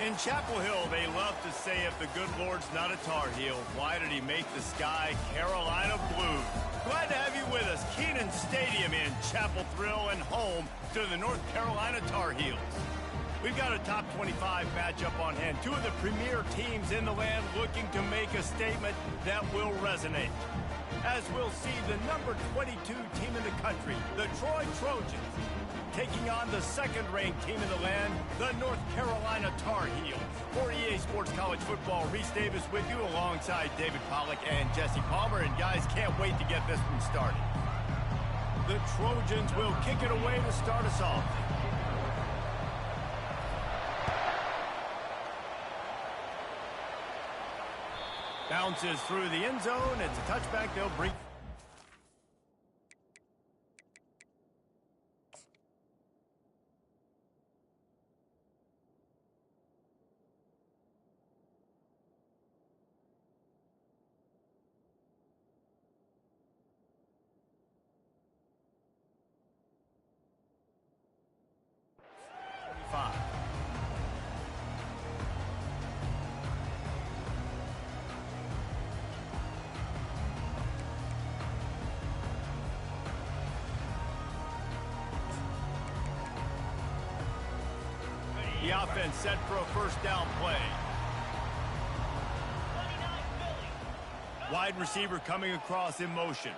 In Chapel Hill, they love to say if the good Lord's not a Tar Heel, why did he make the sky Carolina blue? Glad to have you with us. Kenan Stadium in Chapel Thrill and home to the North Carolina Tar Heels. We've got a top 25 matchup on hand. Two of the premier teams in the land looking to make a statement that will resonate. As we'll see, the number 22 team in the country, the Troy Trojans, taking on the second-ranked team in the land, the North Carolina Tar Heels. For EA Sports College Football, Reese Davis with you alongside David Pollack and Jesse Palmer. And guys, can't wait to get this one started. The Trojans will kick it away to start us off. Bounces through the end zone. It's a touchback. They'll bring... The offense set for a first down play. Wide receiver coming across in motion.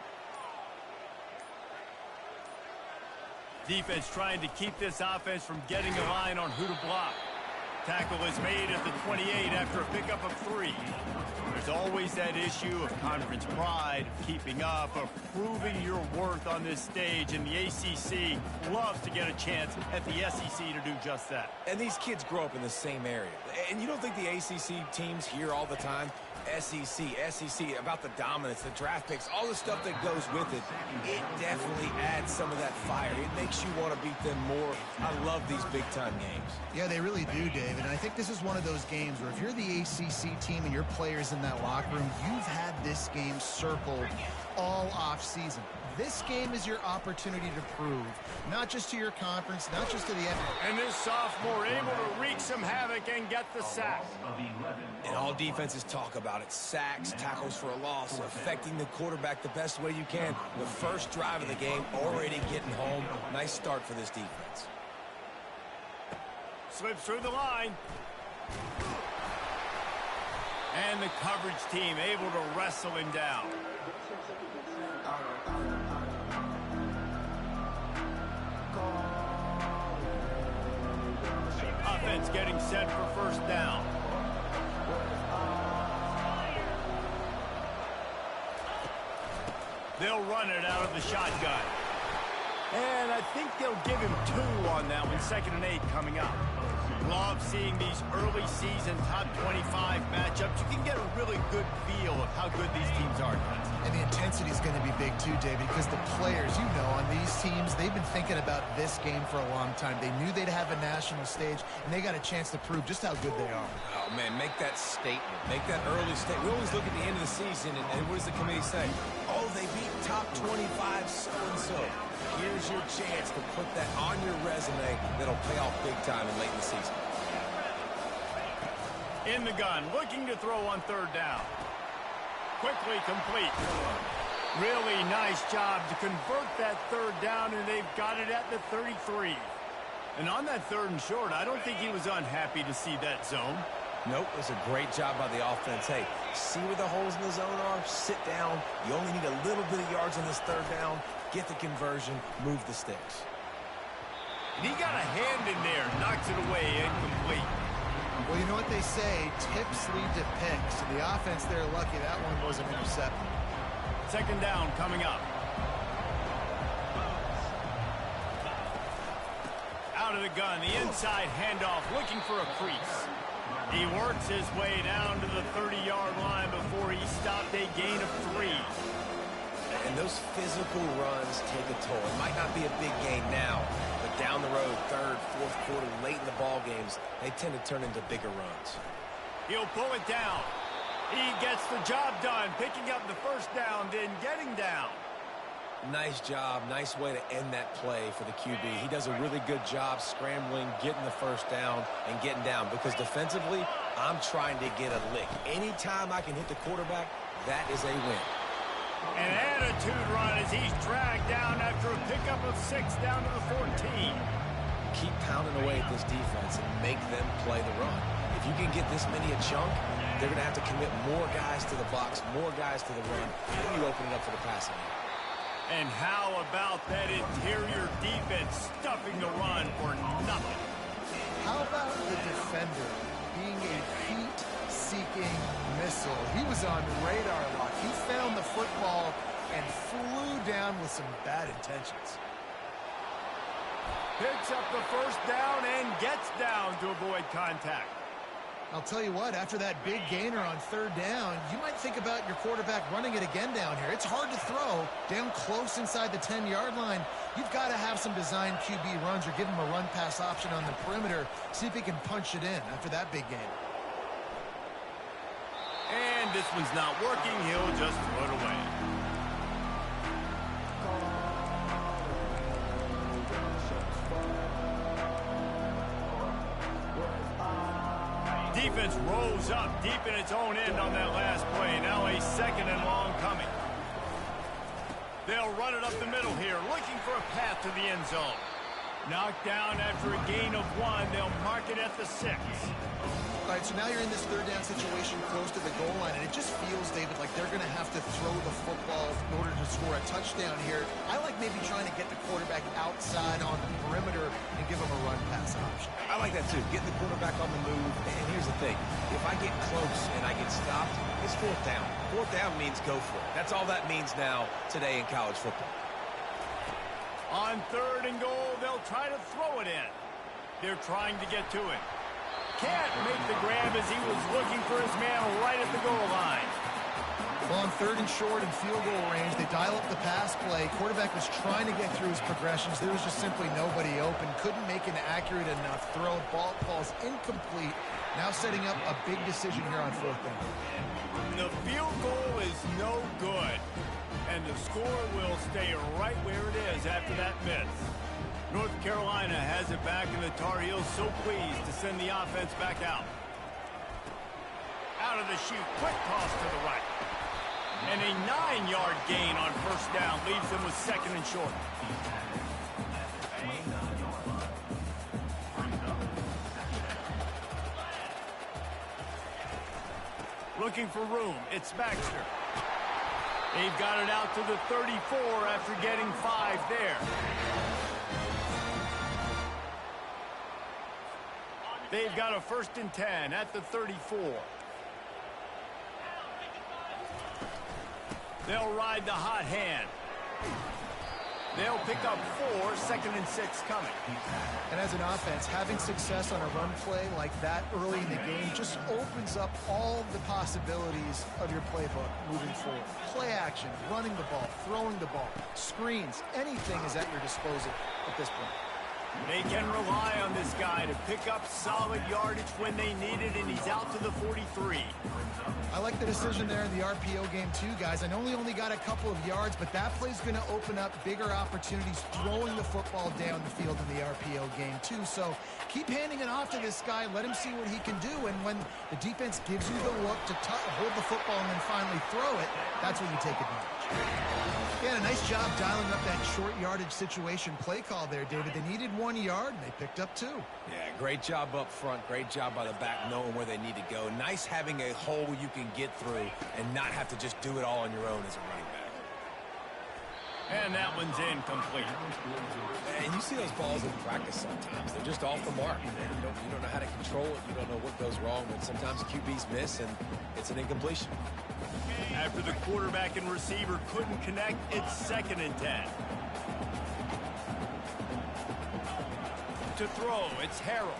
Defense trying to keep this offense from getting a line on who to block. Tackle is made at the 28 after a pickup of 3. There's always that issue of conference pride, of keeping up, of proving your worth on this stage, and the ACC loves to get a chance at the SEC to do just that. And these kids grow up in the same area. And you don't think the ACC teams hear all the time? SEC, about the dominance, the draft picks, all the stuff that goes with it. It definitely adds some of that fire. It makes you want to beat them more. I love these big-time games. Yeah, they really do, David. And I think this is one of those games where if you're the ACC team and your players in that locker room, you've had this game circled all off-season. This game is your opportunity to prove, not just to your conference, not just to the NFL. And this sophomore able to wreak some havoc and get the sack. And all defenses talk about it. Sacks, tackles for a loss, affecting the quarterback the best way you can. The first drive of the game, already getting home. Nice start for this defense. Slips through the line. And the coverage team able to wrestle him down. Offense getting set for first down. They'll run it out of the shotgun. And I think they'll give him 2 on that one. 2nd and 8 coming up. Love seeing these early season top 25 matchups. You can get a really good feel of how good these teams are, guys. And the intensity is going to be big too, David, because the players, you know, on these teams, they've been thinking about this game for a long time. They knew they'd have a national stage, and they got a chance to prove just how good they are. Oh, man, make that statement. Make that early statement. We always look at the end of the season, and what does the committee say? Oh, they beat top 25 so-and-so. Here's your chance to put that on your resume that'll pay off big time and late in the season. In the gun, looking to throw on 3rd down. Quickly complete. Really nice job to convert that 3rd down, and they've got it at the 33. And on that 3rd and short, I don't think he was unhappy to see that zone. Nope, it was a great job by the offense. Hey, see where the holes in the zone are? Sit down. You only need a little bit of yards on this 3rd down. Get the conversion, move the sticks. And he got a hand in there, knocks it away, incomplete. Well, you know what they say, tips lead to picks. The offense, they're lucky that one wasn't intercepted. 2nd down coming up. Out of the gun, the inside handoff, looking for a crease. He works his way down to the 30-yard line before he stopped a gain of 3. And those physical runs take a toll. It might not be a big gain now, but down the road, 3rd, 4th quarter, late in the ball games, they tend to turn into bigger runs. He'll pull it down. He gets the job done, picking up the 1st down, then getting down. Nice job. Nice way to end that play for the QB. He does a really good job scrambling, getting the first down, and getting down. Because defensively, I'm trying to get a lick. Anytime I can hit the quarterback, that is a win. An attitude run as he's dragged down after a pickup of 6 down to the 14. Keep pounding away at this defense and make them play the run. If you can get this many a chunk, they're going to have to commit more guys to the box, more guys to the run, and you open it up for the passing game. And how about that interior defense stuffing the run for nothing? How about the defender being a heat-seeking missile? He was on radar lock. He found the football and flew down with some bad intentions. Picks up the first down and gets down to avoid contact. I'll tell you what, after that big gainer on 3rd down, you might think about your quarterback running it again down here. It's hard to throw down close inside the 10-yard line. You've got to have some design QB runs or give him a run-pass option on the perimeter. See if he can punch it in after that big gainer. And this one's not working. He'll just throw it away. Defense rolls up deep in its own end on that last play. Now a 2nd and long coming. They'll run it up the middle here, looking for a path to the end zone. Knocked down after a gain of 1. They'll mark it at the 6. All right, so now you're in this 3rd down situation close to the goal line, and it just feels, David, like they're going to have to throw the football in order to score a touchdown here. I like maybe trying to get the quarterback outside on the perimeter and give him a run-pass option. I like that, too. Getting the quarterback on the move. And here's the thing. If I get close and I get stopped, it's 4th down. 4th down means go for it. That's all that means now today in college football. On 3rd and goal, they'll try to throw it in. They're trying to get to him. Can't make the grab as he was looking for his man right at the goal line. Well, on 3rd and short and field goal range, they dial up the pass play. Quarterback was trying to get through his progressions. There was just simply nobody open. Couldn't make an accurate enough throw. Ball falls incomplete. Now setting up a big decision here on 4th down. The field goal is no good. And the score will stay right where it is after that miss. North Carolina has it back, and the Tar Heels so pleased to send the offense back out. Out of the chute, quick toss to the right. And a 9-yard gain on 1st down leaves them with 2nd and short. Looking for room, it's Baxter. They've got it out to the 34 after getting 5 there. They've got a 1st and 10 at the 34. They'll ride the hot hand. They'll pick up 4, 2nd and 6 coming. And as an offense, having success on a run play like that early in the game just opens up all the possibilities of your playbook moving forward. Play action, running the ball, throwing the ball, screens, anything is at your disposal at this point. They can rely on this guy to pick up solid yardage when they need it, and he's out to the 43. I like the decision there in the RPO game too, guys. I know he only got a couple of yards, but that play's going to open up bigger opportunities throwing the football down the field in the RPO game too. So keep handing it off to this guy. Let him see what he can do. And when the defense gives you the look to hold the football and then finally throw it, that's when you take advantage. Yeah, a nice job dialing up that short yardage situation play call there, David. They needed 1 yard, and they picked up 2. Yeah, great job up front. Great job by the back knowing where they need to go. Nice having a hole you can get through and not have to just do it all on your own as a running back. And that one's incomplete. And you see those balls in practice sometimes. They're just off the mark. You don't know how to control it. You don't know what goes wrong. But sometimes QBs miss, and it's an incompletion. After the quarterback and receiver couldn't connect, it's 2nd and 10. To throw, it's Harrell.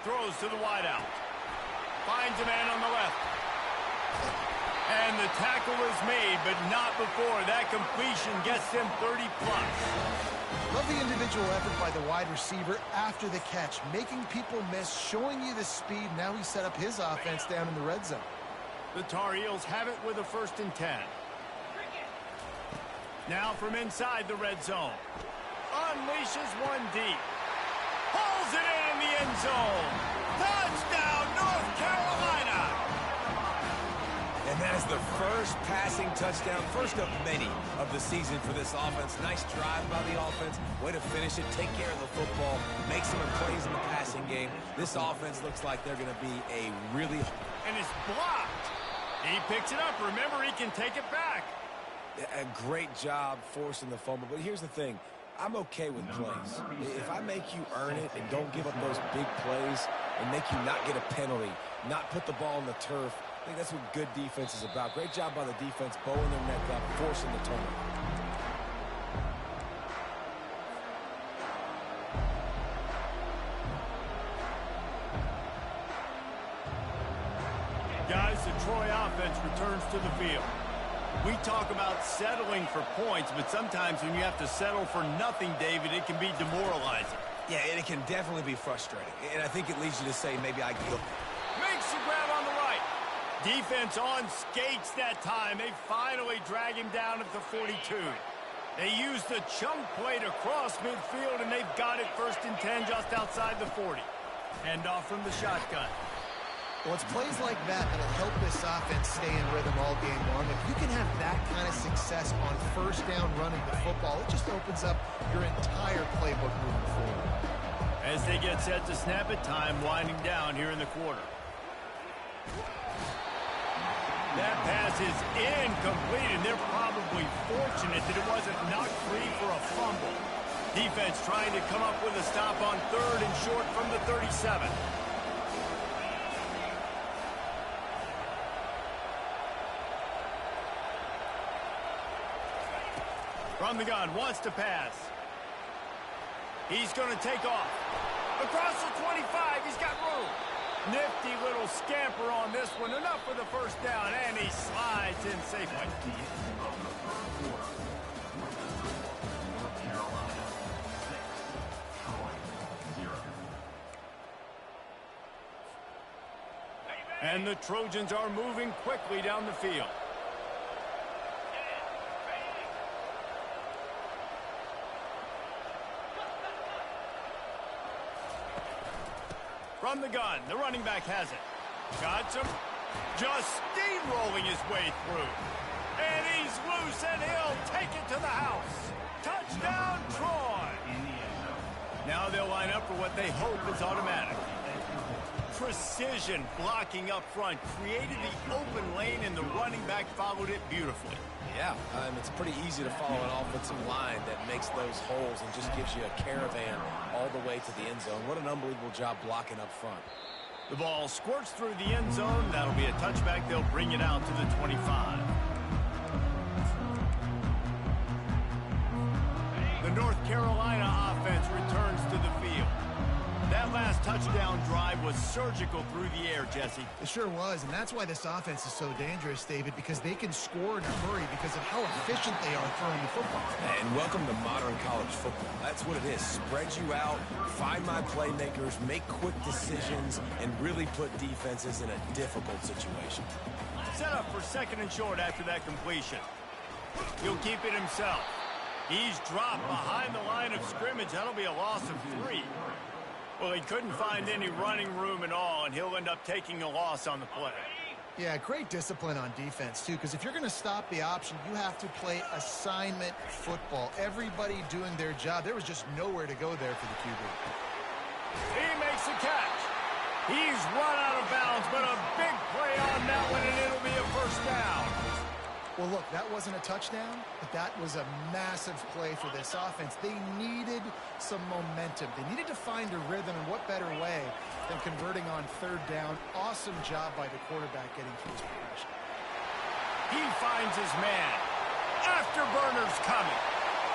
Throws to the wideout. Finds a man on the left. And the tackle is made, but not before that completion gets him 30-plus. Love the individual effort by the wide receiver after the catch, making people miss, showing you the speed. Now he set up his offense down in the red zone. The Tar Heels have it with a 1st and 10. Now from inside the red zone. Unleashes one deep. Pulls it in the end zone. Touchdown, North Carolina! And that is the first passing touchdown, first of many of the season for this offense. Nice drive by the offense. Way to finish it, take care of the football, make some plays in the passing game. This offense looks like they're going to be a really... And it's blocked. He picks it up. Remember, he can take it back. A great job forcing the fumble. But here's the thing. I'm okay with plays. If I make you earn it and don't give up those big plays and make you not get a penalty, not put the ball on the turf, I think that's what good defense is about. Great job by the defense, bowing their neck up, forcing the turnover. Guys, the Troy offense returns to the field. We talk about settling for points, but sometimes when you have to settle for nothing, David, it can be demoralizing. Yeah, and it can definitely be frustrating. And I think it leads you to say maybe I go. Makes the grab on the right. Defense on skates that time. They finally drag him down at the 42. They use the chunk play to cross midfield, and they've got it 1st and 10 just outside the 40. Hand off from the shotgun. Well, it's plays like that that'll help this offense stay in rhythm all game long. If you can have that kind of success on 1st down running the football, it just opens up your entire playbook moving forward. As they get set to snap it, time winding down here in the quarter. That pass is incomplete, and they're probably fortunate that it wasn't knocked free for a fumble. Defense trying to come up with a stop on 3rd and short from the 37. From the gun, wants to pass. He's going to take off. Across the 25, he's got room. Nifty little scamper on this one. Enough for the 1st down, and he slides in safely. And the Trojans are moving quickly down the field. From the gun, the running back has it. Got some, just steamrolling his way through. And he's loose, and he'll take it to the house. Touchdown, Troy! Now they'll line up for what they hope is automatic. Precision blocking up front created the open lane, and the running back followed it beautifully. Yeah, it's pretty easy to follow an offensive line that makes those holes and just gives you a caravan all the way to the end zone. What an unbelievable job blocking up front. The ball squirts through the end zone. That'll be a touchback. They'll bring it out to the 25. The North Carolina offense returns to the field. That last touchdown drive was surgical through the air, Jesse. It sure was, and that's why this offense is so dangerous, David, because they can score in a hurry because of how efficient they are throwing the football. And welcome to modern college football. That's what it is. Spread you out, find my playmakers, make quick decisions, and really put defenses in a difficult situation. Set up for 2nd and short after that completion. He'll keep it himself. He's dropped behind the line of scrimmage. That'll be a loss of 3. Well, he couldn't find any running room at all, and he'll end up taking a loss on the play. Yeah, great discipline on defense, too, because if you're going to stop the option, you have to play assignment football. Everybody doing their job. There was just nowhere to go there for the QB. He makes the catch. He's run out of bounds, but a big play on that one, and it'll be a 1st down. Well, look, that wasn't a touchdown, but that was a massive play for this offense. They needed some momentum. They needed to find a rhythm, and what better way than converting on 3rd down. Awesome job by the quarterback getting through his progression. He finds his man. Afterburner's coming.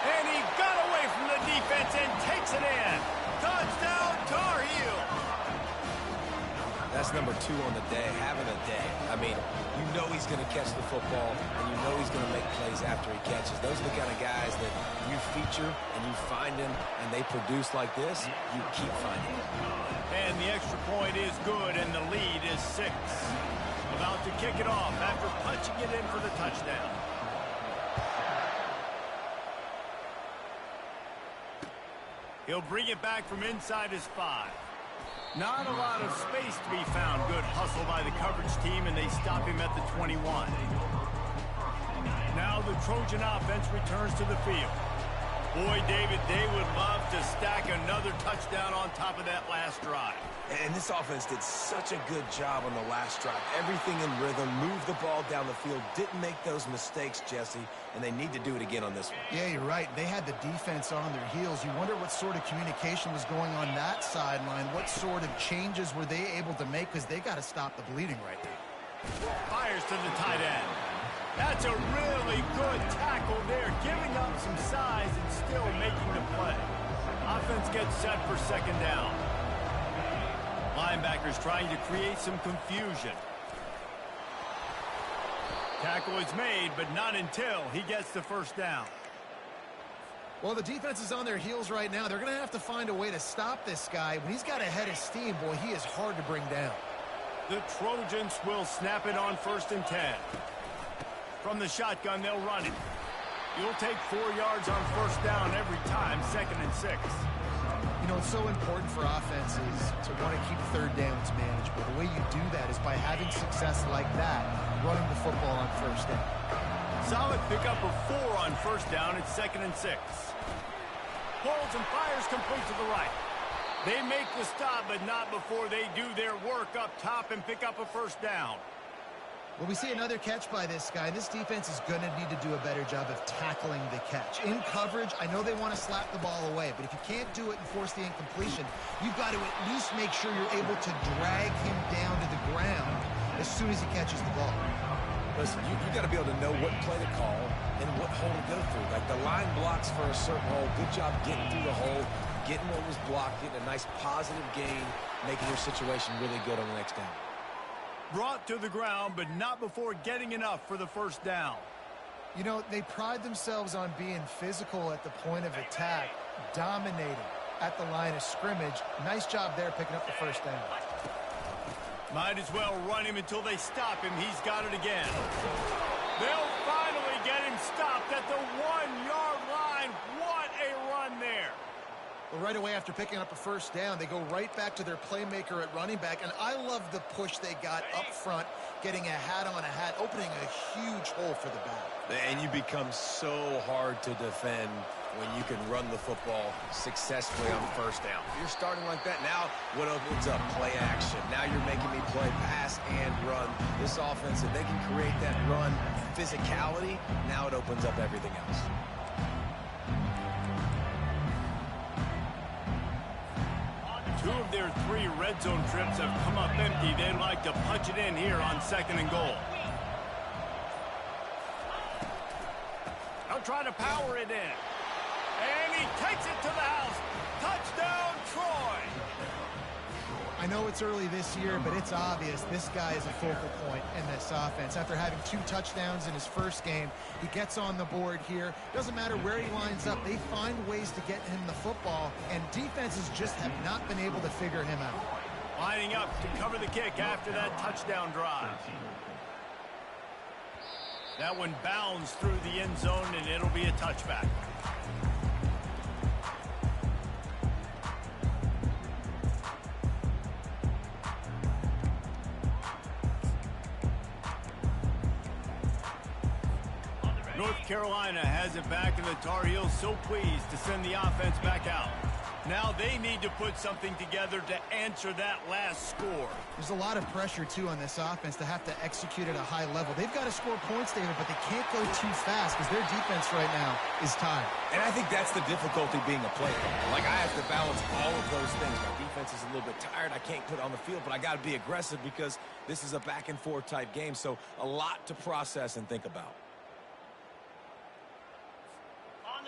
And he got away from the defense and takes it in. Touchdown, Tar Heel. That's number 2 on the day, having a day. I mean, you know he's going to catch the football, and you know he's going to make plays after he catches. Those are the kind of guys that you feature and you find them, and they produce like this, you keep finding them. And the extra point is good, and the lead is 6. The about to kick it off after punching it in for the touchdown. He'll bring it back from inside his 5. Not a lot of space to be found. Good hustle by the coverage team, and they stop him at the 21. Now the Trojan offense returns to the field. Boy, David, they would love to stack another touchdown on top of that last drive. And this offense did such a good job on the last drive. Everything in rhythm, moved the ball down the field, didn't make those mistakes, Jesse, and they need to do it again on this one. Yeah, you're right. They had the defense on their heels. You wonder what sort of communication was going on that sideline. What sort of changes were they able to make, because they got to stop the bleeding right now. Fires to the tight end. That's a really good tackle there, giving up some size and still making the play. Offense gets set for second down. Linebackers trying to create some confusion. Tackle is made, but not until he gets the first down. Well, the defense is on their heels right now. They're going to have to find a way to stop this guy. When he's got a head of steam, boy, he is hard to bring down. The Trojans will snap it on 1st and 10. From the shotgun, they'll run it. You'll take 4 yards on 1st down every time, 2nd and 6. You know, it's so important for offenses to want to keep 3rd downs manageable. The way you do that is by having success like that, running the football on 1st down. Solid pickup of 4 on 1st down. It's 2nd and 6. Pulls and fires complete to the right. They make the stop, but not before they do their work up top and pick up a 1st down. Well, we see another catch by this guy. This defense is going to need to do a better job of tackling the catch. In coverage, I know they want to slap the ball away, but if you can't do it and force the incompletion, you've got to at least make sure you're able to drag him down to the ground as soon as he catches the ball. Listen, you got to be able to know what play to call and what hole to go through. Like the line blocks for a certain hole. Good job getting through the hole, getting what was blocked, getting a nice positive gain, making your situation really good on the next down. Brought to the ground, but not before getting enough for the 1st down. You know, they pride themselves on being physical at the point of attack, dominating at the line of scrimmage. Nice job there picking up the 1st down. Might as well run him until they stop him. He's got it again. They'll finally get him stopped at the 1-yard line. What a run there. Well, right away after picking up a 1st down, they go right back to their playmaker at running back. And I love the push they got up front, getting a hat on a hat, opening a huge hole for the back. And you become so hard to defend when you can run the football successfully on 1st down. If you're starting like that, now what opens up? Play action. Now you're making me play pass and run. This offense, if they can create that run physicality, now it opens up everything else. Two of their 3 red zone trips have come up empty. They'd like to punch it in here on 2nd and goal. They'll try to power it in. And he takes it to the house. Touchdown, Troy. I know it's early this year, but it's obvious this guy is a focal point in this offense. After having 2 touchdowns in his first game, he gets on the board here. Doesn't matter where he lines up. They find ways to get him the football, and defenses just have not been able to figure him out. Lining up to cover the kick after that touchdown drive. That one bounds through the end zone, and it'll be a touchback. North Carolina has it back, and the Tar Heels so pleased to send the offense back out. Now they need to put something together to answer that last score. There's a lot of pressure, too, on this offense to have to execute at a high level. They've got to score points, David, but they can't go too fast because their defense right now is tired. And I think that's the difficulty being a player. Like, I have to balance all of those things. My defense is a little bit tired. I can't put it on the field, but I got to be aggressive because this is a back-and-forth type game, so a lot to process and think about.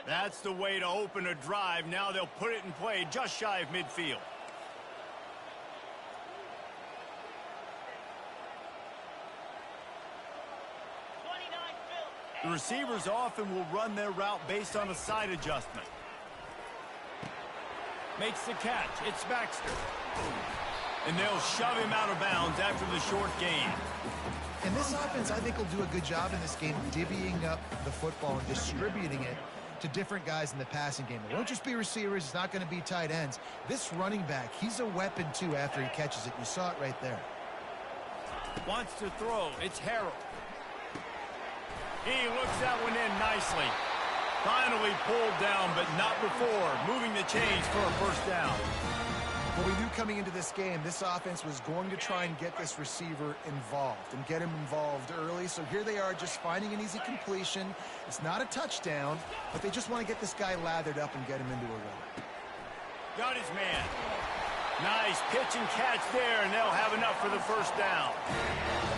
That's the way to open a drive. Now they'll put it in play just shy of midfield. The receivers often will run their route based on a side adjustment. Makes the catch. It's Baxter. And they'll shove him out of bounds after the short gain. And this offense, I think, will do a good job in this game divvying up the football and distributing it to different guys in the passing game. It won't just be receivers. It's not going to be tight ends. This running back, he's a weapon, too, after he catches it. You saw it right there. Wants to throw. It's Harrell. He looks that one in nicely. Finally pulled down, but not before. Moving the chains for a first down. Well, we knew coming into this game, this offense was going to try and get this receiver involved and get him involved early. So here they are just finding an easy completion. It's not a touchdown, but they just want to get this guy lathered up and get him into a run. Got his man. Nice pitch and catch there, and they'll have enough for the first down.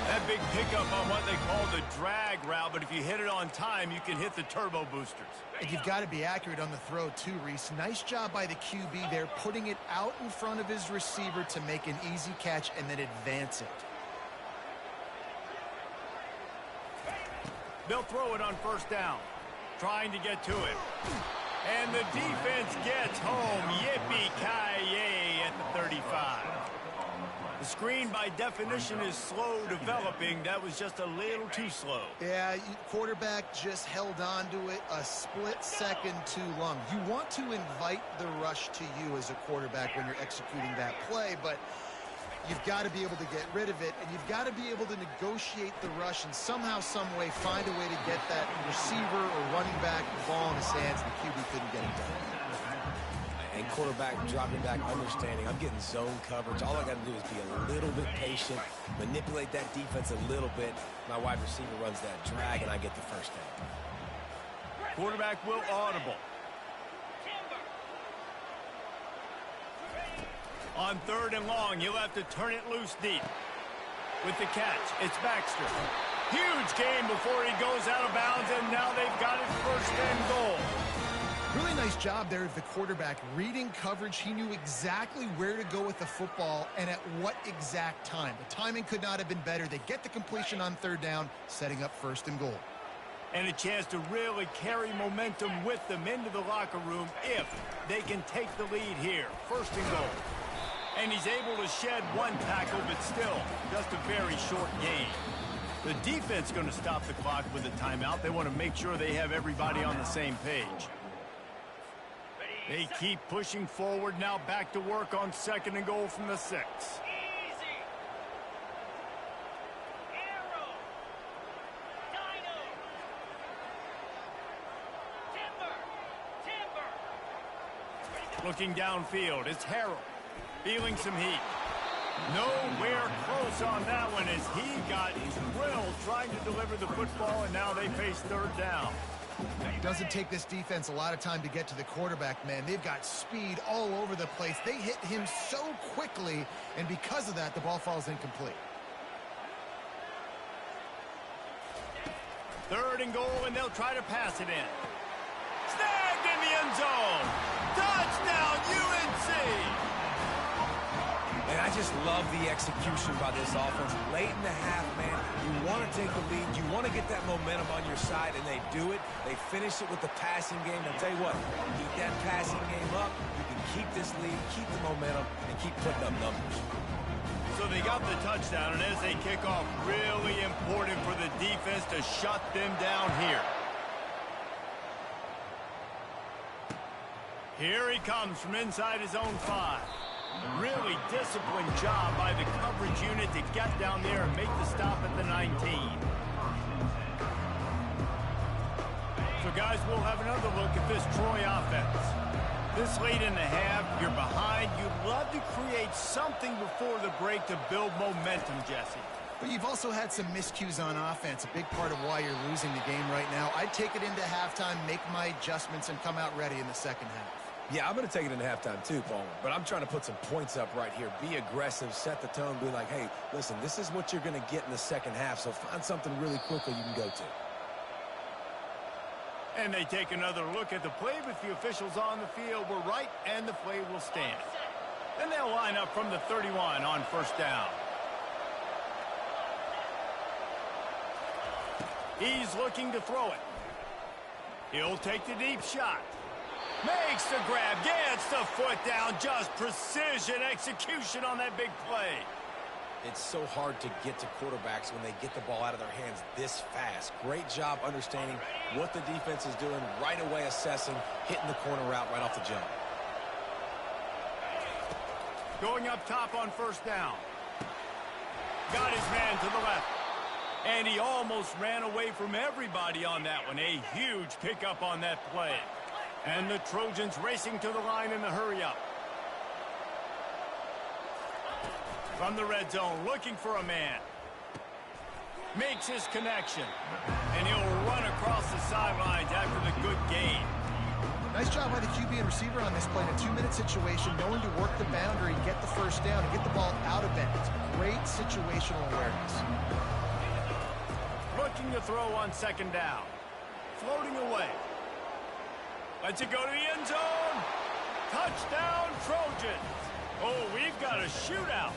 That big pickup on what they call the drag route, but if you hit it on time, you can hit the turbo boosters. And you've got to be accurate on the throw, too, Reese. Nice job by the QB there, putting it out in front of his receiver to make an easy catch and then advance it. They'll throw it on first down, trying to get to it. And the defense gets home. Yippee-ki-yay at the 35. The screen, by definition, is slow developing. That was just a little too slow. Yeah, quarterback just held on to it a split second too long. You want to invite the rush to you as a quarterback when you're executing that play, but you've got to be able to get rid of it, and you've got to be able to negotiate the rush and somehow, some way, find a way to get that receiver or running back the ball in his hands. The QB couldn't get it done. And quarterback dropping back, understanding I'm getting zone coverage. All I got to do is be a little bit patient, manipulate that defense a little bit. My wide receiver runs that drag, and I get the first down. Quarterback will audible. On third and long, you'll have to turn it loose deep. With the catch, it's Baxter. Huge gain before he goes out of bounds, and now they've got it first and goal. Really nice job there of the quarterback. Reading coverage, he knew exactly where to go with the football and at what exact time. The timing could not have been better. They get the completion on third down, setting up first and goal. And a chance to really carry momentum with them into the locker room if they can take the lead here. First and goal. And he's able to shed one tackle, but still just a very short gain. The defense going to stop the clock with a timeout. They want to make sure they have everybody on the same page. They keep pushing forward, now back to work on second and goal from the 6. Looking downfield, it's Harrell. Feeling some heat. Nowhere close on that one as he got drilled trying to deliver the football, and now they face third down. It doesn't take this defense a lot of time to get to the quarterback, man. They've got speed all over the place. They hit him so quickly, and because of that, the ball falls incomplete. Third and goal, and they'll try to pass it in. Snagged in the end zone. Touchdown, UNC! And I just love the execution by this offense. Late in the half, man, you want to take the lead. You want to get that momentum on your side, and they do it. They finish it with the passing game. I'll tell you what, keep that passing game up. You can keep this lead, keep the momentum, and keep putting up numbers. So they got the touchdown, and as they kick off, really important for the defense to shut them down here. Here he comes from inside his own 5. Really disciplined job by the coverage unit to get down there and make the stop at the 19. So, guys, we'll have another look at this Troy offense. This late in the half, you're behind. You'd love to create something before the break to build momentum, Jesse. But you've also had some miscues on offense, a big part of why you're losing the game right now. I'd take it into halftime, make my adjustments, and come out ready in the second half. Yeah, I'm going to take it into halftime too, Paul. But I'm trying to put some points up right here. Be aggressive, set the tone, be like, hey, listen, this is what you're going to get in the second half, so find something really quickly you can go to. And they take another look at the play, but the officials on the field were right, and the play will stand. And they'll line up from the 31 on first down. He's looking to throw it. He'll take the deep shot. Makes the grab, gets the foot down, just precision execution on that big play. It's so hard to get to quarterbacks when they get the ball out of their hands this fast. Great job understanding what the defense is doing, right away assessing, hitting the corner route right off the jump. Going up top on first down. Got his man to the left. And he almost ran away from everybody on that one. A huge pickup on that play. And the Trojans racing to the line in the hurry-up. From the red zone, looking for a man. Makes his connection. And he'll run across the sidelines after the good gain. Nice job by the QB and receiver on this play in a 2-minute situation, knowing to work the boundary, get the first down, and get the ball out of bounds. Great situational awareness. Looking to throw on second down. Floating away. Lets it go to the end zone. Touchdown, Trojans. Oh, we've got a shootout.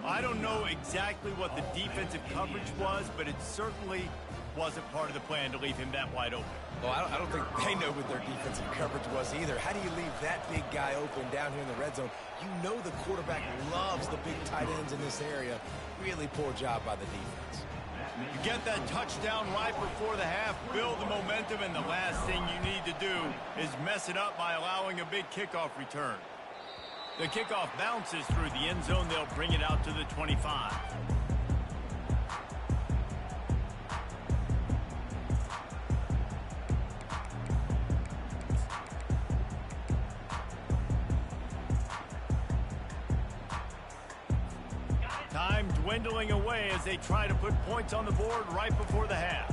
I don't know exactly what the defensive coverage was, but it certainly wasn't part of the plan to leave him that wide open. Well, I don't think they know what their defensive coverage was either. How do you leave that big guy open down here in the red zone? You know the quarterback loves the big tight ends in this area. Really poor job by the defense. You get that touchdown right before the half, build the momentum, and the last thing you need to do is mess it up by allowing a big kickoff return. The kickoff bounces through the end zone. They'll bring it out to the 25. Time dwindling away as they try to put points on the board right before the half.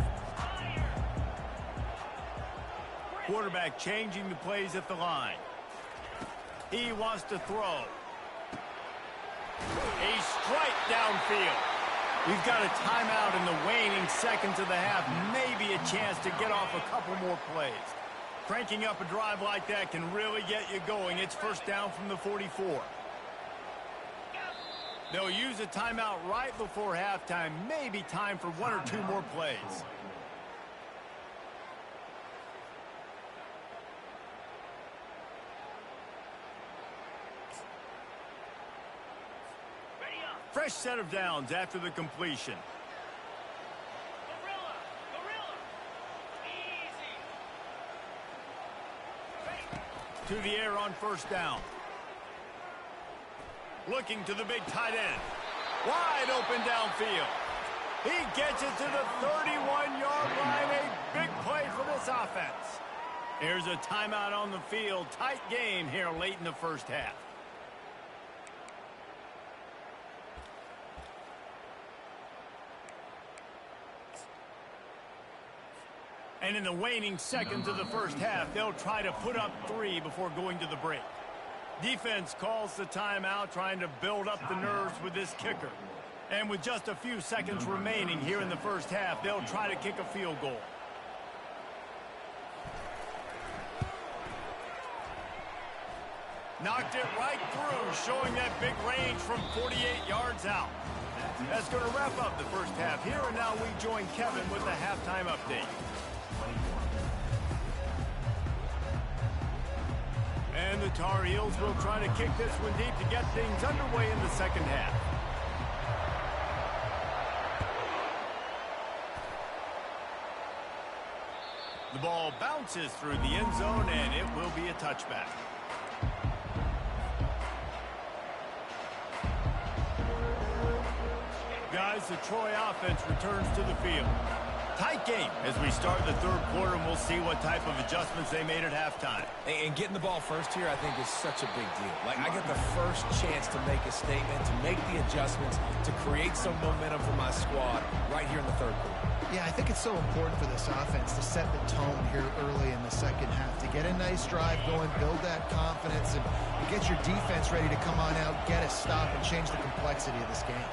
Quarterback changing the plays at the line. He wants to throw. A strike downfield. We've got a timeout in the waning seconds of the half. Maybe a chance to get off a couple more plays. Cranking up a drive like that can really get you going. It's first down from the 44. They'll use a timeout right before halftime. Maybe time for one or two more plays. Fresh set of downs after the completion. To the air on first down. Looking to the big tight end. Wide open downfield. He gets it to the 31-yard line. A big play for this offense. Here's a timeout on the field. Tight game here late in the first half. And in the waning seconds of the first half, they'll try to put up 3 before going to the break. Defense calls the timeout, trying to build up the nerves with this kicker. And with just a few seconds remaining here in the first half, they'll try to kick a field goal. Knocked it right through, showing that big range from 48 yards out. That's going to wrap up the first half. Here and now we join Kevin with the halftime update. And the Tar Heels will try to kick this one deep to get things underway in the second half. The ball bounces through the end zone, and it will be a touchback. Guys, the Troy offense returns to the field. Tight game as we start the third quarter, and we'll see what type of adjustments they made at halftime. And getting the ball first here, I think, is such a big deal. Like, I get the first chance to make a statement, to make the adjustments, to create some momentum for my squad right here in the third quarter. Yeah, I think it's so important for this offense to set the tone here early in the second half, to get a nice drive going, build that confidence, and get your defense ready to come on out, get a stop, and change the complexity of this game.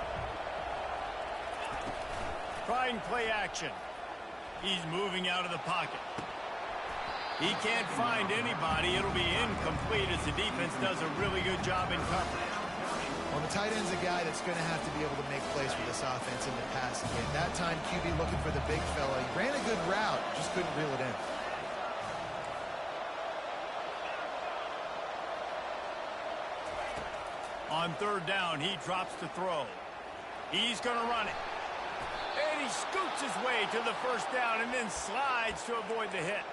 Trying play action. He's moving out of the pocket. He can't find anybody. It'll be incomplete as the defense does a really good job in coverage. Well, the tight end's a guy that's going to have to be able to make plays for this offense in the passing game. That time, QB looking for the big fella. He ran a good route, just couldn't reel it in. On third down, he drops to throw. He's going to run it. And he scoots his way to the first down and then slides to avoid the hit.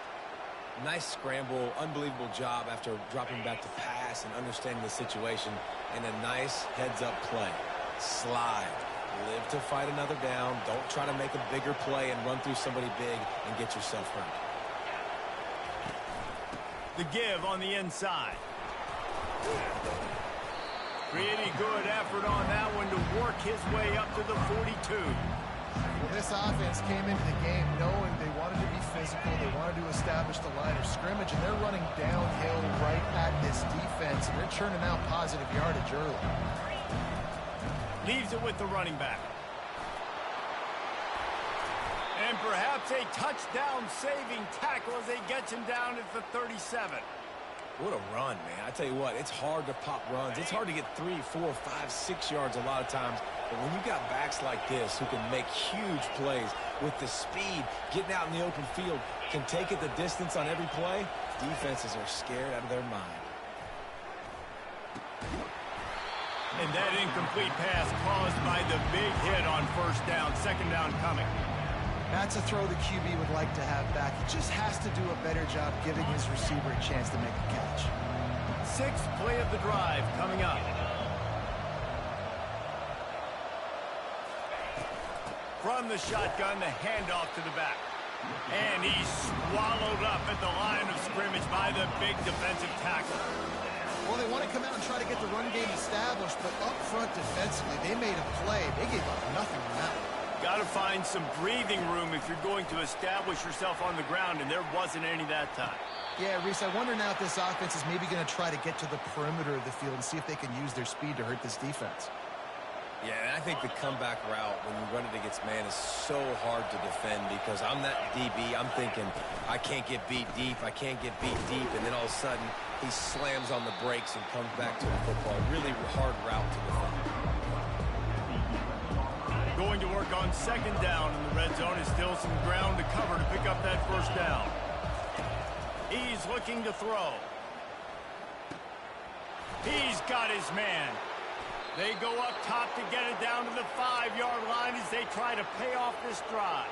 Nice scramble, unbelievable job after dropping back to pass and understanding the situation, and a nice heads-up play. Slide. Live to fight another down. Don't try to make a bigger play and run through somebody big and get yourself hurt. The give on the inside. Pretty good effort on that one to work his way up to the 42. Well, this offense came into the game knowing they wanted to be physical, they wanted to establish the line of scrimmage, and they're running downhill right at this defense, and they're churning out positive yardage early. Leaves it with the running back. And perhaps a touchdown-saving tackle as they get him down at the 37. What a run, man. I tell you what, it's hard to pop runs. It's hard to get 3, 4, 5, 6 yards a lot of times. But when you got backs like this who can make huge plays with the speed, getting out in the open field, can take it the distance on every play, defenses are scared out of their mind. And that incomplete pass caused by the big hit on first down. Second down coming. That's a throw the QB would like to have back. He just has to do a better job giving his receiver a chance to make a catch. Sixth play of the drive coming up. From the shotgun, the handoff to the back. And he's swallowed up at the line of scrimmage by the big defensive tackle. Well, they want to come out and try to get the run game established, but up front defensively, they made a play. They gave up nothing on that one. Got to find some breathing room if you're going to establish yourself on the ground, and there wasn't any that time. Yeah, Reese, I wonder now if this offense is maybe going to try to get to the perimeter of the field and see if they can use their speed to hurt this defense. Yeah, and I think the comeback route when you run it against man is so hard to defend because I'm that DB. I'm thinking I can't get beat deep. I can't get beat deep. And then all of a sudden he slams on the brakes and comes back to the football. Really hard route to defend. Going to work on second down in the red zone. Is still some ground to cover to pick up that first down. He's looking to throw. He's got his man. They go up top to get it down to the 5-yard line as they try to pay off this drive.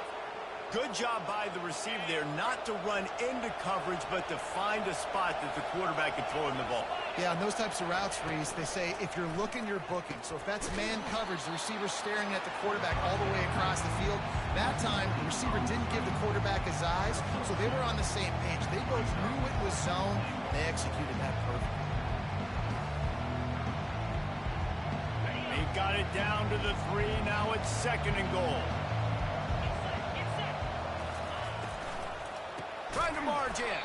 Good job by the receiver there not to run into coverage, but to find a spot that the quarterback can throw in the ball. Yeah, on those types of routes, Reese, they say if you're looking, you're booking. So if that's man coverage, the receiver's staring at the quarterback all the way across the field. That time, the receiver didn't give the quarterback his eyes, so they were on the same page. They both knew it was zone. They executed that perfectly. He got it down to the 3. Now it's second and goal. Trying to march in.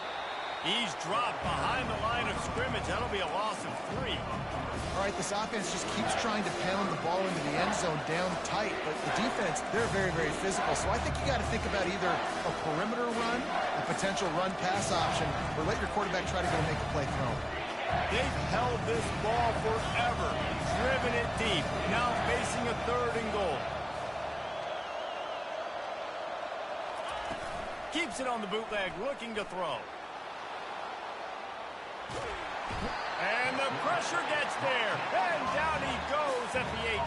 He's dropped behind the line of scrimmage. That'll be a loss of 3. All right, this offense just keeps trying to pound the ball into the end zone down tight, but the defense, they're very, very physical. So I think you got to think about either a perimeter run, a potential run-pass option, or let your quarterback try to go make a play throw. They've held this ball forever, driven it deep, now facing a third and goal. Keeps it on the bootleg, looking to throw. And the pressure gets there, and down he goes at the 18.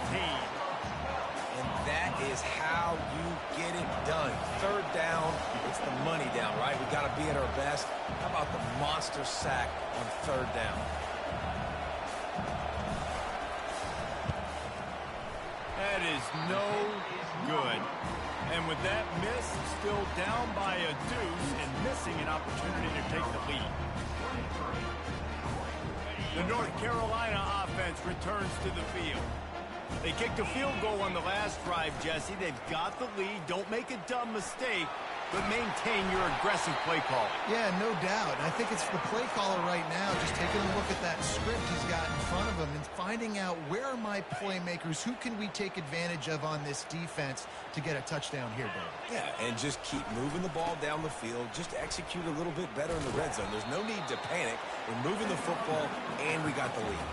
And that is how you get it done. Third down, it's the money down, right? We got to be at our best. How about the monster sack on third down? That is no good. And with that miss, still down by a deuce and missing an opportunity to take the lead. The North Carolina offense returns to the field. They kicked a field goal on the last drive, Jesse. They've got the lead. Don't make a dumb mistake, but maintain your aggressive play call. Yeah, no doubt. I think it's the play caller right now just taking a look at that script he's got in front of him and finding out where are my playmakers, who can we take advantage of on this defense to get a touchdown here, David. Yeah, and just keep moving the ball down the field. Just execute a little bit better in the red zone. There's no need to panic. We're moving the football, and we got the lead.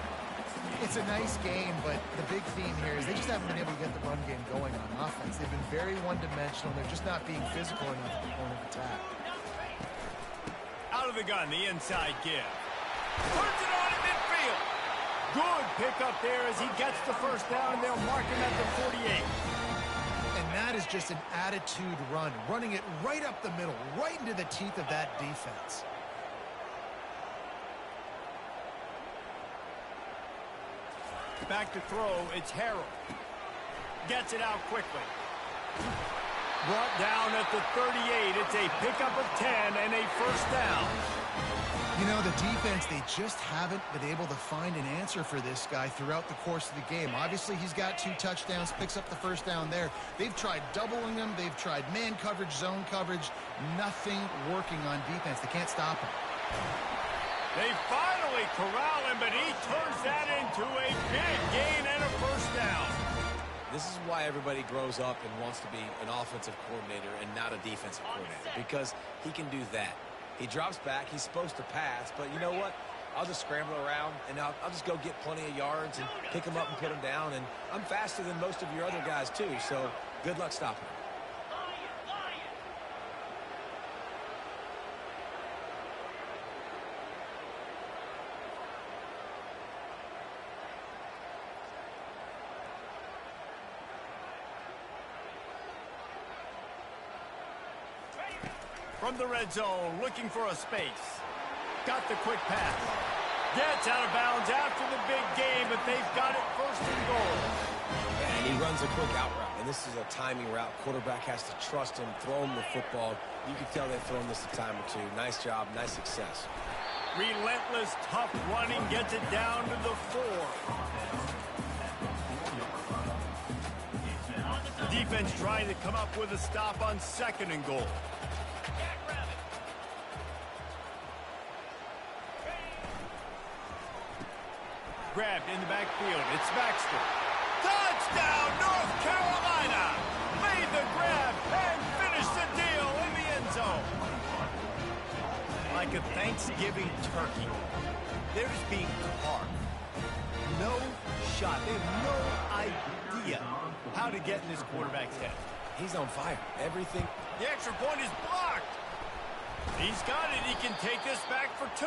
It's a nice game, but the big theme here is they just haven't been able to get the run game going on offense. They've been very one-dimensional. They're just not being physical enough at the point of attack. Out of the gun, the inside give. Puts it on in midfield. Good pickup there as he gets the first down, and they'll mark him at the 48. And that is just an attitude run, running it right up the middle, right into the teeth of that defense. Back to throw, it's Harrell. Gets it out quickly. Brought down at the 38. It's a pickup of 10 and a first down. You know, the defense, they just haven't been able to find an answer for this guy throughout the course of the game. Obviously, he's got 2 touchdowns, picks up the first down there. They've tried doubling him. They've tried man coverage, zone coverage. Nothing working on defense. They can't stop him. They finally corral him, but he turns that into a big gain and a first down. This is why everybody grows up and wants to be an offensive coordinator and not a defensive coordinator, because he can do that. He drops back. He's supposed to pass, but you know what? I'll just scramble around, and I'll just go get plenty of yards and pick him up and put him down. And I'm faster than most of your other guys, too, so good luck stopping him. From the red zone, looking for a space. Got the quick pass. Gets out of bounds after the big game, but they've got it first and goal. And he runs a quick out route, and this is a timing route. Quarterback has to trust him, throw him the football. You can tell they've thrown this a time or two. Nice job, nice success. Relentless, tough running, gets it down to the 4. Defense trying to come up with a stop on second and goal. Grabbed in the backfield. It's Baxter. Touchdown, North Carolina! Made the grab and finished the deal in the end zone. Like a Thanksgiving turkey. They're just being carved. No shot. They have no idea how to get in this quarterback's head. He's on fire. Everything. The extra point is blocked. He's got it. He can take this back for 2.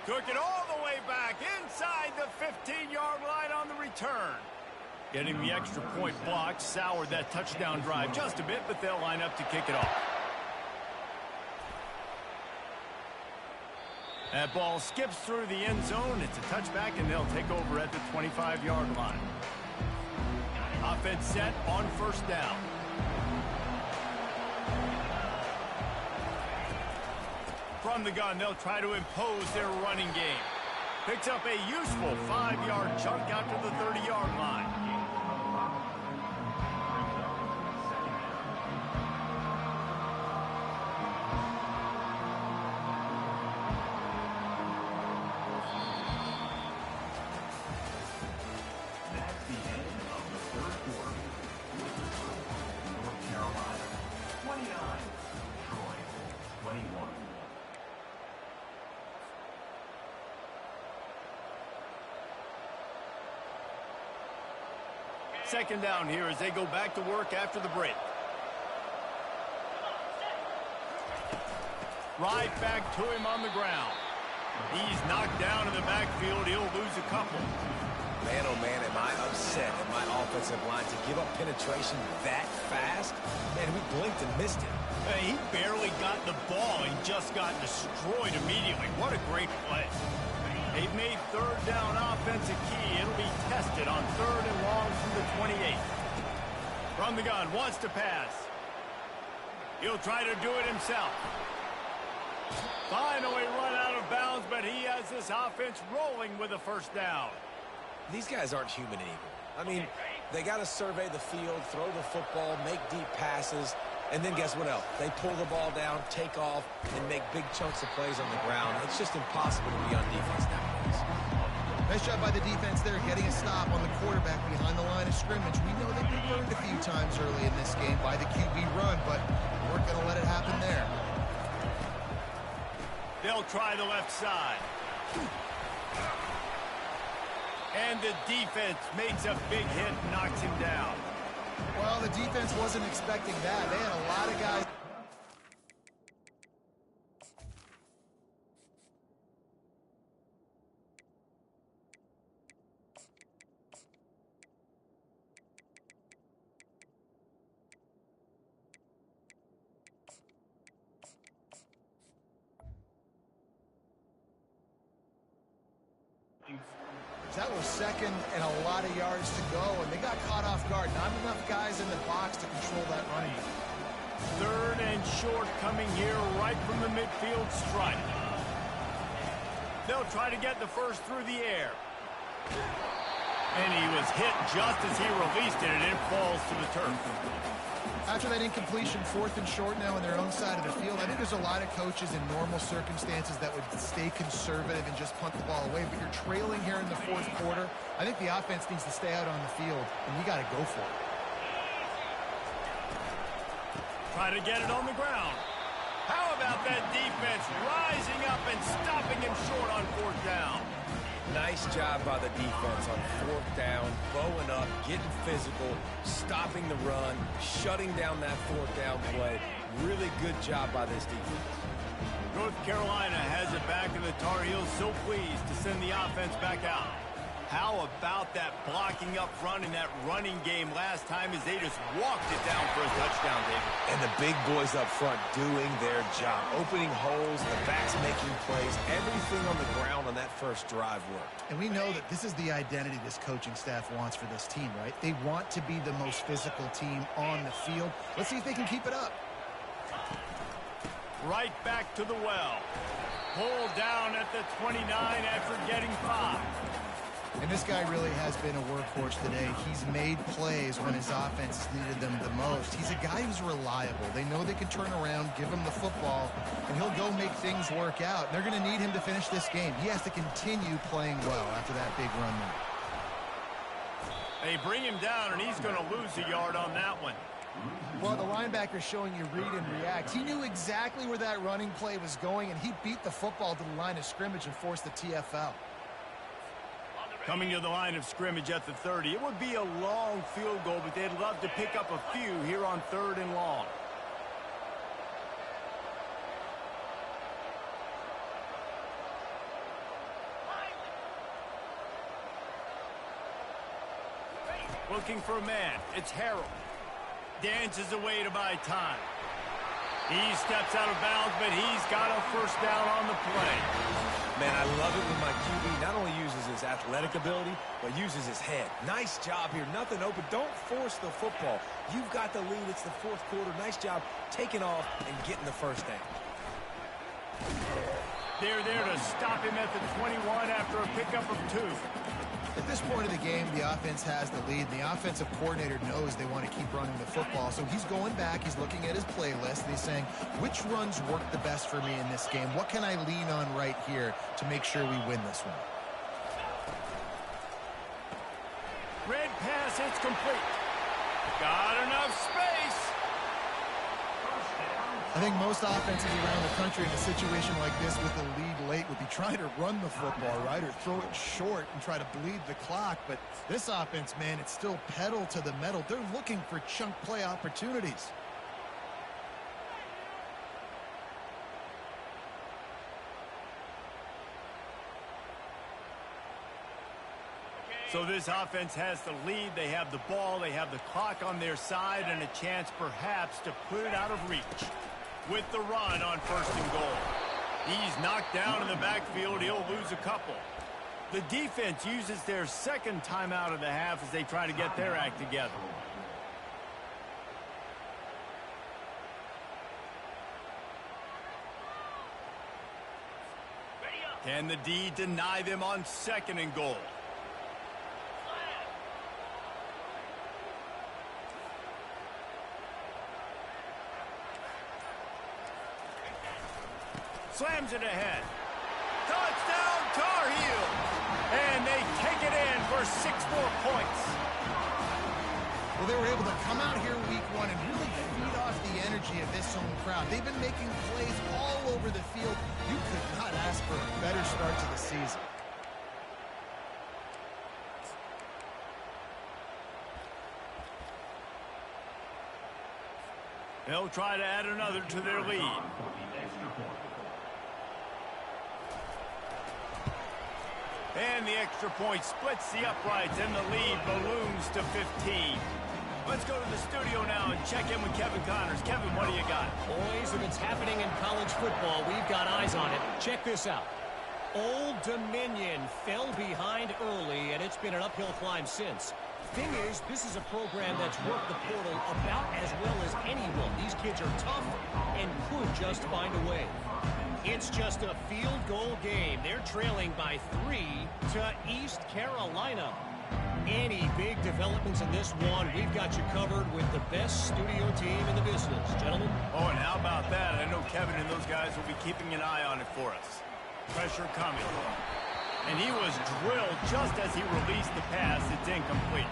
Took it all the way back inside the 15-yard line on the return. Getting the extra point blocked soured that touchdown drive just a bit, but they'll line up to kick it off. That ball skips through the end zone. It's a touchback, and they'll take over at the 25-yard line. Offense set on first down. From the gun, they'll try to impose their running game. Picks up a useful 5-yard chunk out to the 30-yard line. That's the end of the third quarter. North Carolina 29, Troy 21. Second down here as they go back to work after the break. Right back to him on the ground. He's knocked down in the backfield. He'll lose a couple. Man, oh man, am I upset at my offensive line to give up penetration that fast? Man, we blinked and missed it. He barely got the ball. He just got destroyed immediately. What a great play. They've made third down offensive key. It'll be tested on 3rd and long from the 28. From the gun, wants to pass. He'll try to do it himself. Finally run out of bounds, but he has this offense rolling with a first down. These guys aren't human anymore. I mean, they got to survey the field, throw the football, make deep passes, and then guess what else? They pull the ball down, take off, and make big chunks of plays on the ground. It's just impossible to be on defense nowadays. Nice job by the defense there, getting a stop on the quarterback behind the line of scrimmage. We know they've been burned a few times early in this game by the QB run, but we're going to let it happen there. They'll try the left side. And the defense makes a big hit and knocks him down. Well, the defense wasn't expecting that. They had a lot of guys. That was second and a lot of yards to go, and they got caught off guard. Not enough guys in the box to control that running. Third and short coming here right from the midfield stripe. They'll try to get the first through the air. And he was hit just as he released it, and it falls to the turf. After that incompletion, fourth and short now on their own side of the field, I think there's a lot of coaches in normal circumstances that would stay conservative and just punt the ball away. But you're trailing here in the fourth quarter. I think the offense needs to stay out on the field, and you got to go for it. Try to get it on the ground. How about that defense rising up and stopping him short on fourth down? Nice job by the defense on fourth down, bowing up, getting physical, stopping the run, shutting down that fourth down play. Really good job by this defense. North Carolina has it back, and the Tar Heels so pleased to send the offense back out. How about that blocking up front in that running game last time as they just walked it down for a touchdown, David? And the big boys up front doing their job, opening holes, the backs making plays, everything on the ground on that first drive worked. And we know that this is the identity this coaching staff wants for this team, right? They want to be the most physical team on the field. Let's see if they can keep it up. Right back to the well. Pulled down at the 29 after getting 5. And this guy really has been a workhorse today. He's made plays when his offense needed them the most. He's a guy who's reliable. They know they can turn around, give him the football, and he'll go make things work out. And they're going to need him to finish this game. He has to continue playing well after that big run there. They bring him down, and he's going to lose a yard on that one. Well, the linebacker's showing you read and react. He knew exactly where that running play was going, and he beat the football to the line of scrimmage and forced the TFL. Coming to the line of scrimmage at the 30. It would be a long field goal, but they'd love to pick up a few here on 3rd and long. Looking for a man. It's Harold. Dances away to buy time. He steps out of bounds, but he's got a first down on the play. Man, I love it when my QB not only uses his athletic ability, but uses his head. Nice job here. Nothing open. Don't force the football. You've got the lead. It's the fourth quarter. Nice job taking off and getting the first down. They're there to stop him at the 21 after a pickup of 2. At this point of the game, the offense has the lead. The offensive coordinator knows they want to keep running the football. So he's going back, he's looking at his playlist, and he's saying, which runs work the best for me in this game? What can I lean on right here to make sure we win this one? Red pass, it's complete. Got enough space. I think most offenses around the country in a situation like this with the lead late would be trying to run the football, right, or throw it short and try to bleed the clock. But this offense, man, it's still pedal to the metal. They're looking for chunk play opportunities. So this offense has the lead. They have the ball. They have the clock on their side and a chance perhaps to put it out of reach with the run on 1st and goal. He's knocked down in the backfield. He'll lose a couple. The defense uses their second timeout of the half as they try to get their act together. Can the D deny them on 2nd and goal? Slams it ahead. Touchdown, Tar Heels! And they take it in for 6 more points. Well, they were able to come out here week 1 and really feed off the energy of this home crowd. They've been making plays all over the field. You could not ask for a better start to the season. They'll try to add another to their lead. And the extra point splits the uprights, and the lead balloons to 15. Let's go to the studio now and check in with Kevin Connors. Kevin, what do you got? Boys, if it's happening in college football, we've got eyes on it. Check this out. Old Dominion fell behind early, and it's been an uphill climb since. Thing is, this is a program that's worked the portal about as well as anyone. These kids are tough and could just find a way. It's just a field goal game. They're trailing by 3 to East Carolina. Any big developments in this one, we've got you covered with the best studio team in the business. Gentlemen? Oh, and how about that? I know Kevin and those guys will be keeping an eye on it for us. Pressure coming. And he was drilled just as he released the pass. It's incomplete.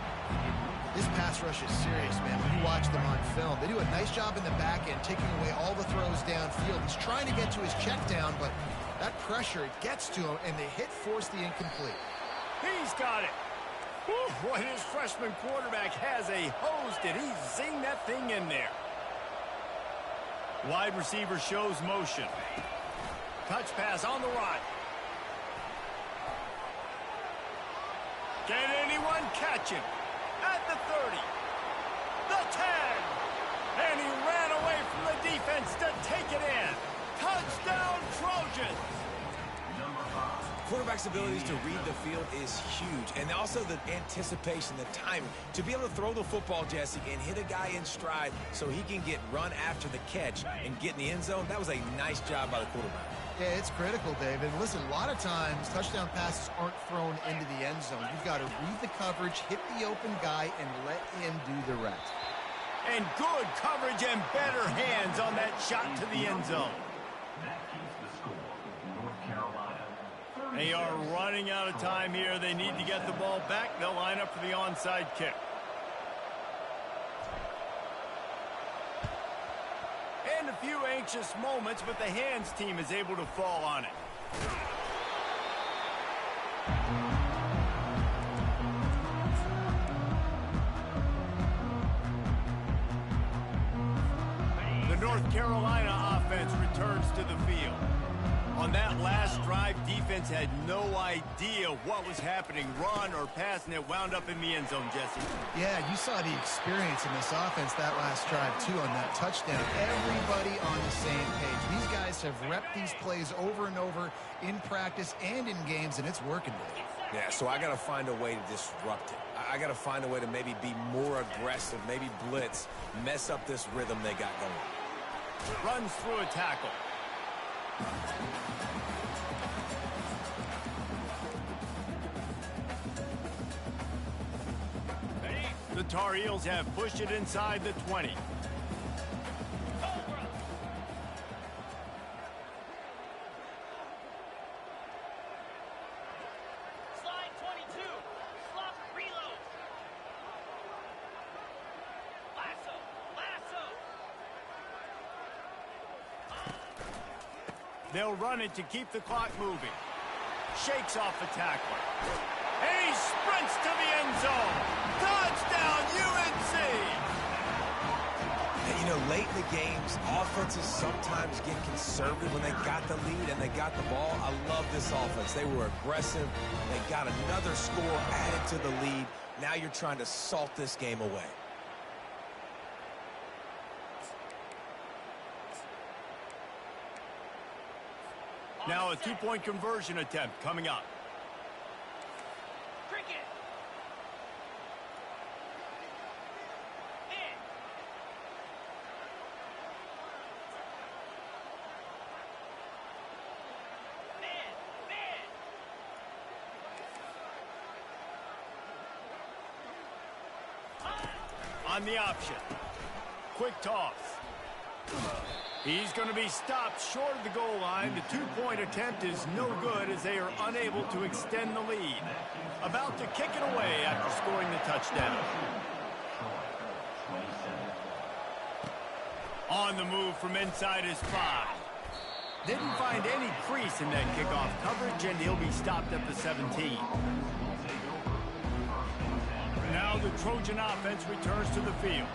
This pass rush is serious, man. When you watch them on film, they do a nice job in the back end, taking away all the throws downfield. He's trying to get to his check down, but that pressure, it gets to him, and the hit forced the incomplete. He's got it. Whew, boy, his freshman quarterback has a hose. Did he zing that thing in there? Wide receiver shows motion. Touch pass on the right. Can anyone catch him? At the 30. The 10. And he ran away from the defense to take it in. Touchdown, Trojans. Quarterback's abilities to read the field is huge, and also the anticipation, the timing. To be able to throw the football, Jesse, and hit a guy in stride so he can get run after the catch and get in the end zone, that was a nice job by the quarterback. Yeah, it's critical, David. Listen, a lot of times touchdown passes aren't thrown into the end zone. You've got to read the coverage, hit the open guy, and let him do the rest. And good coverage and better hands on that shot to the end zone. That keeps the score. North Carolina. They are running out of time here. They need to get the ball back. They'll line up for the onside kick. And a few anxious moments, but the hands team is able to fall on it. The North Carolina offense returns to the field. On that last drive, defense had no idea what was happening, run or pass, and it wound up in the end zone, Jesse. Yeah, you saw the experience in this offense that last drive, too, on that touchdown. Everybody on the same page. These guys have repped these plays over and over in practice and in games, and it's working, Dave. Yeah, so I got to find a way to disrupt it. I got to find a way to maybe be more aggressive, maybe blitz, mess up this rhythm they got going. Runs through a tackle. The Tar Heels have pushed it inside the 20. Slide 22. Slot reload. Lasso. They'll run it to keep the clock moving. Shakes off the tackler. And he sprints to the end zone. Touchdown, UNC! And, you know, late in the games, offenses sometimes get conservative when they got the lead and they got the ball. I love this offense. They were aggressive. They got another score added to the lead. Now you're trying to salt this game away. Now a two-point conversion attempt coming up. Cricket. In. On the option. Quick toss. He's going to be stopped short of the goal line. The two-point attempt is no good as they are unable to extend the lead. About to kick it away after scoring the touchdown. On the move from inside his 5. Didn't find any crease in that kickoff coverage, and he'll be stopped at the 17. Now the Trojan offense returns to the field.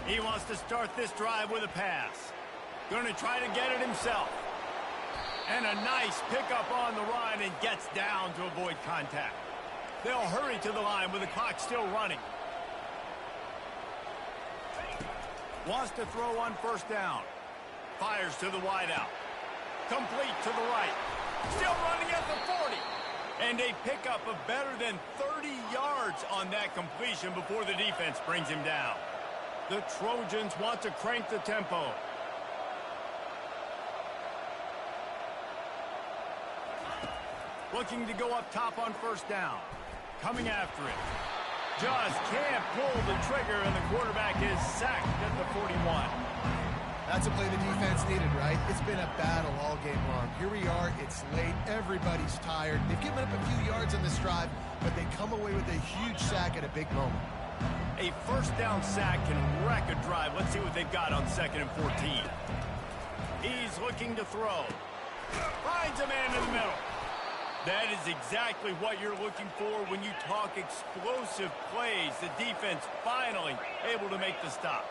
He wants to start this drive with a pass. Going to try to get it himself. And a nice pickup on the run and gets down to avoid contact. They'll hurry to the line with the clock still running. Wants to throw on first down. Fires to the wideout. complete to the right. Still running at the 40. And a pickup of better than 30 yards on that completion before the defense brings him down. The Trojans want to crank the tempo. Looking to go up top on first down. Coming after it. Just can't pull the trigger, and the quarterback is sacked at the 41. That's a play the defense needed, right? It's been a battle all game long. Here we are. It's late. Everybody's tired. They've given up a few yards on this drive, but they come away with a huge sack at a big moment. A first down sack can wreck a drive. Let's see what they've got on 2nd and 14. He's looking to throw. Finds a man in the middle. That is exactly what you're looking for when you talk explosive plays. The defense finally able to make the stop.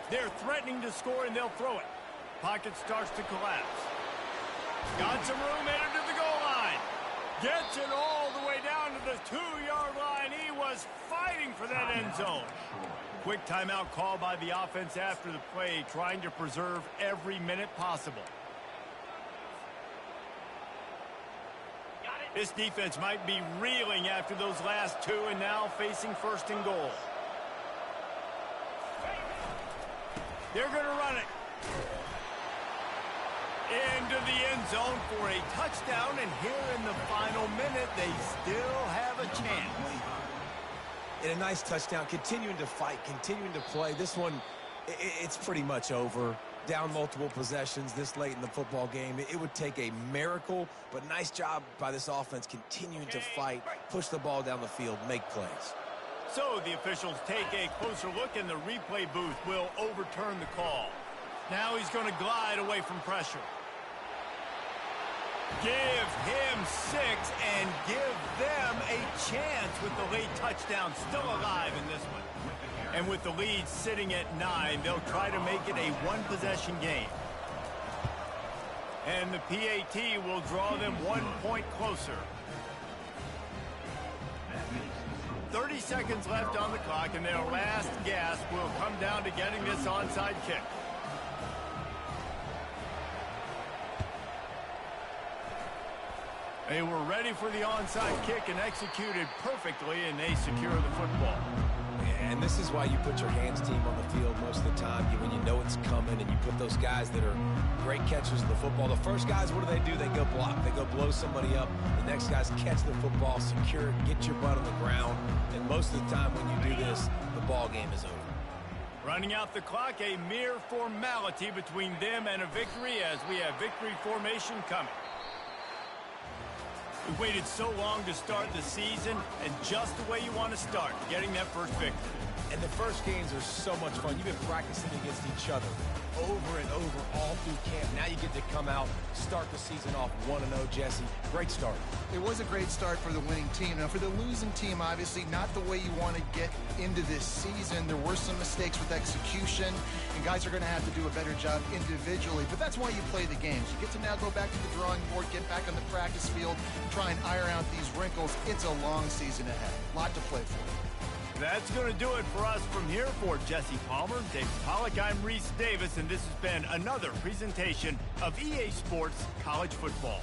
They're threatening to score, and they'll throw it. Pocket starts to collapse. Got some room headed to the goal line. Gets it all the way down to the 2-yard line. He was fighting for that end zone. Quick timeout call by the offense after the play, trying to preserve every minute possible. This defense might be reeling after those last two and now facing 1st and goal. They're going to run it into the end zone for a touchdown, and here in the final minute, they still have a chance. And a nice touchdown, continuing to fight, continuing to play. This one, it's pretty much over. Down multiple possessions this late in the football game. It would take a miracle, but nice job by this offense continuing to fight, push the ball down the field, make plays. So the officials take a closer look, and the replay booth will overturn the call. Now he's going to glide away from pressure. Give him 6 and give them a chance with the late touchdown still alive in this one. And with the lead sitting at 9, they'll try to make it a one-possession game. And the PAT will draw them 1 point closer. 30 seconds left on the clock, and their last gasp will come down to getting this onside kick. They were ready for the onside kick and executed perfectly, and they secure the football. And this is why you put your hands team on the field most of the time, when you know it's coming, and you put those guys that are great catchers of the football. The first guys, what do? They go block. They go blow somebody up. The next guys catch the football, secure it, get your butt on the ground. And most of the time when you do this, the ball game is over. Running out the clock, a mere formality between them and a victory as we have victory formation coming. We waited so long to start the season, and just the way you want to start, getting that first victory. And the first games are so much fun. You've been practicing against each other over and over all through camp. Now you get to come out, start the season off 1-0, Jesse. Great start. It was a great start for the winning team. Now, for the losing team, obviously not the way you want to get into this season. There were some mistakes with execution, and guys are going to have to do a better job individually. But that's why you play the games. You get to now go back to the drawing board, get back on the practice field, try and iron out these wrinkles. It's a long season ahead. A lot to play for. That's going to do it for us from here. For Jesse Palmer, David Pollack, I'm Reese Davis, and this has been another presentation of EA Sports College Football.